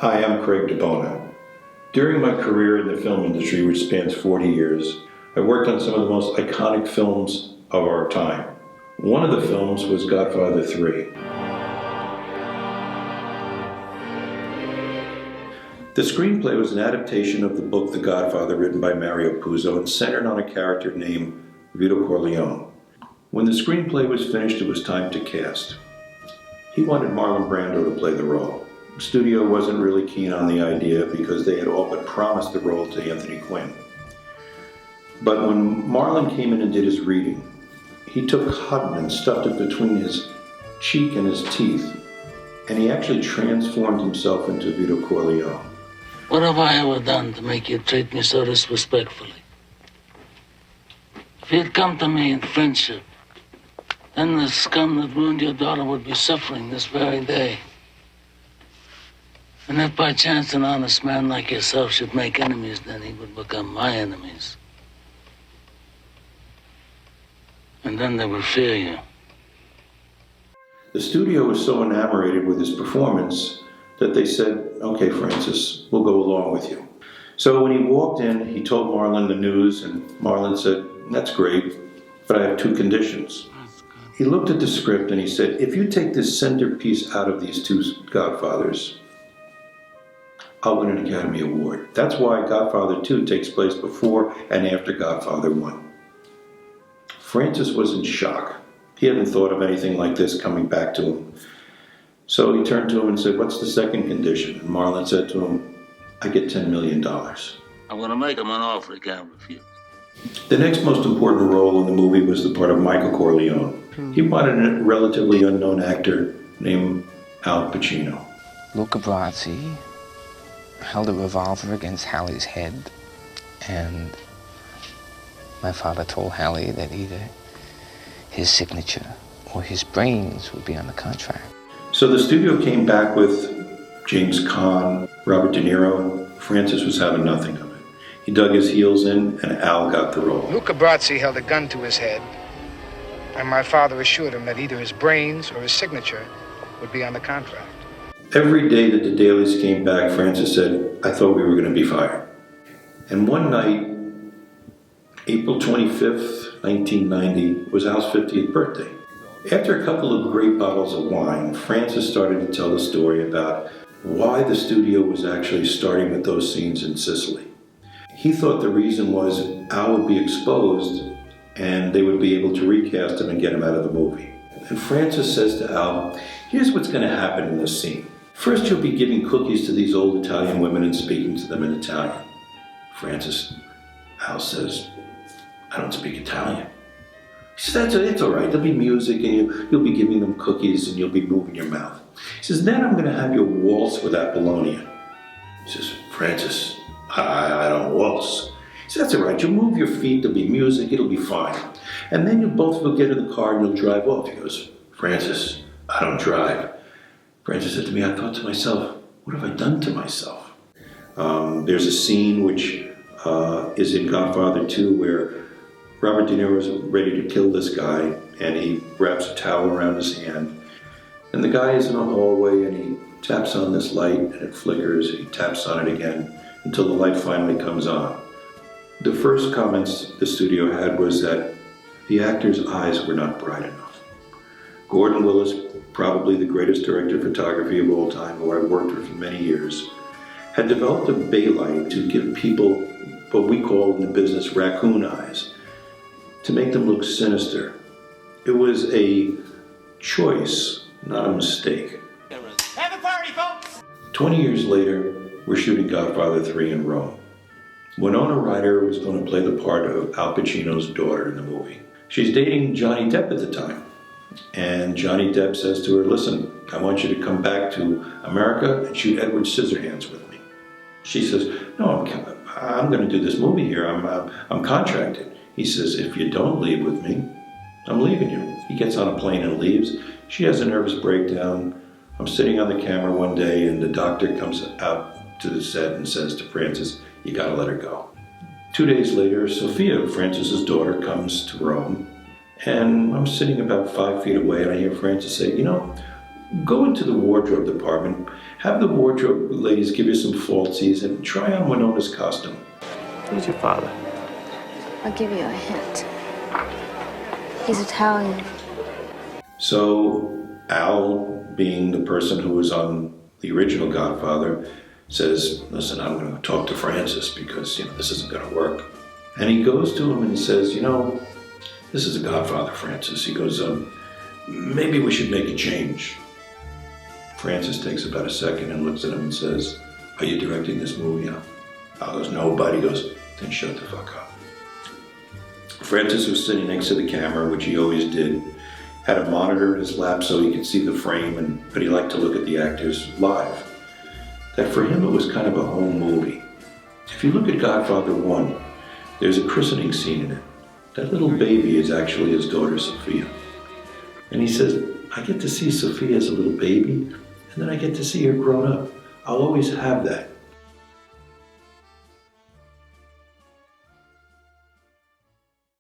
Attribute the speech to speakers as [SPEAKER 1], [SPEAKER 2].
[SPEAKER 1] Hi, I'm Craig DeBona. During my career in the film industry, which spans 40 years, I worked on some of the most iconic films of our time. One of the films was Godfather 3. The screenplay was an adaptation of the book The Godfather, written by Mario Puzo, and centered on a character named Vito Corleone. When the screenplay was finished, it was time to cast. He wanted Marlon Brando to play the role. The studio wasn't really keen on the idea because they had all but promised the role to Anthony Quinn. But when Marlon came in and did his reading, he took cotton and stuffed it between his cheek and his teeth, and he actually transformed himself into Vito Corleone.
[SPEAKER 2] What have I ever done to make you treat me so disrespectfully? If you'd come to me in friendship, then the scum that ruined your daughter would be suffering this very day. And if by chance an honest man like yourself should make enemies, then he would become my enemies. And then they would fear you.
[SPEAKER 1] The studio was so enamored with his performance that they said, "Okay, Francis, we'll go along with you." So when he walked in, he told Marlon the news, and Marlon said, "That's great, but I have two conditions." He looked at the script and he said, "If you take this centerpiece out of these two Godfathers, I'll win an Academy Award." That's why Godfather 2 takes place before and after Godfather 1. Francis was in shock. He hadn't thought of anything like this coming back to him. So he turned to him and said, "What's the second condition?" And Marlon said to him, "I get $10 million.
[SPEAKER 2] I'm going to make him an offer he can't refuse."
[SPEAKER 1] The next most important role in the movie was the part of Michael Corleone. He wanted a relatively unknown actor named Al Pacino.
[SPEAKER 3] Luca Brasi held a revolver against Hallie's head, and my father told Hallie that either his signature or his brains would be on the contract.
[SPEAKER 1] So the studio came back with James Caan, Robert De Niro. Francis was having nothing of it. He dug his heels in, and Al got the role.
[SPEAKER 4] Luca Brasi held a gun to his head, and my father assured him that either his brains or his signature would be on the contract.
[SPEAKER 1] Every day that the dailies came back, Francis said, "I thought we were going to be fired." And one night, April 25th, 1990, was Al's 50th birthday. After a couple of great bottles of wine, Francis started to tell the story about why the studio was actually starting with those scenes in Sicily. He thought the reason was Al would be exposed and they would be able to recast him and get him out of the movie. And Francis says to Al, "Here's what's going to happen in this scene. First, you'll be giving cookies to these old Italian women and speaking to them in Italian." Al says, "I don't speak Italian." He says, "It's all right. There'll be music and you'll be giving them cookies and you'll be moving your mouth." He says, "Then I'm going to have you waltz with Apollonia." He says, "Francis, I don't waltz." He says, "That's all right. You'll move your feet. There'll be music. It'll be fine. And then you both will get in the car and you'll drive off." He goes, "Francis, I don't drive." Francis said to me, I thought to myself, what have I done to myself? There's a scene which is in Godfather 2 where Robert De Niro is ready to kill this guy and he wraps a towel around his hand. And the guy is in a hallway and he taps on this light and it flickers. He taps on it again until the light finally comes on. The first comments the studio had was that the actor's eyes were not bright enough. Gordon Willis, probably the greatest director of photography of all time, who I worked with for many years, had developed a bay light to give people what we call in the business raccoon eyes, to make them look sinister. It was a choice, not a mistake.
[SPEAKER 5] Have a party, folks!
[SPEAKER 1] 20 years later, we're shooting Godfather 3 in Rome. Winona Ryder was going to play the part of Al Pacino's daughter in the movie. She's dating Johnny Depp at the time. And Johnny Depp says to her, "Listen, I want you to come back to America and shoot Edward Scissorhands with me." She says, "No, I'm going to do this movie here. I'm contracted." He says, "If you don't leave with me, I'm leaving you." He gets on a plane and leaves. She has a nervous breakdown. I'm sitting on the camera one day and the doctor comes out to the set and says to Francis, "You got to let her go." 2 days later, Sophia, Francis's daughter, comes to Rome. And I'm sitting about 5 feet away and I hear Francis say, "Go into the wardrobe department have the wardrobe ladies give you some falsies and try on Winona's costume.
[SPEAKER 6] Who's your father?
[SPEAKER 7] I'll give you a hint. He's Italian.
[SPEAKER 1] So Al, being the person who was on the original Godfather, says, listen, I'm going to talk to Francis because, this isn't going to work. And he goes to him and he says, this is a Godfather, Francis. He goes, maybe we should make a change. Francis takes about a second and looks at him and says, are you directing this movie? Al goes, no, buddy. He goes, then shut the fuck up. Francis was sitting next to the camera, which he always did, had a monitor in his lap so he could see the frame, but he liked to look at the actors live. That for him it was kind of a home movie. If you look at Godfather 1, there's a christening scene in it. That little baby is actually his daughter Sophia. And he says, I get to see Sophia as a little baby, and then I get to see her grown up. I'll always have that.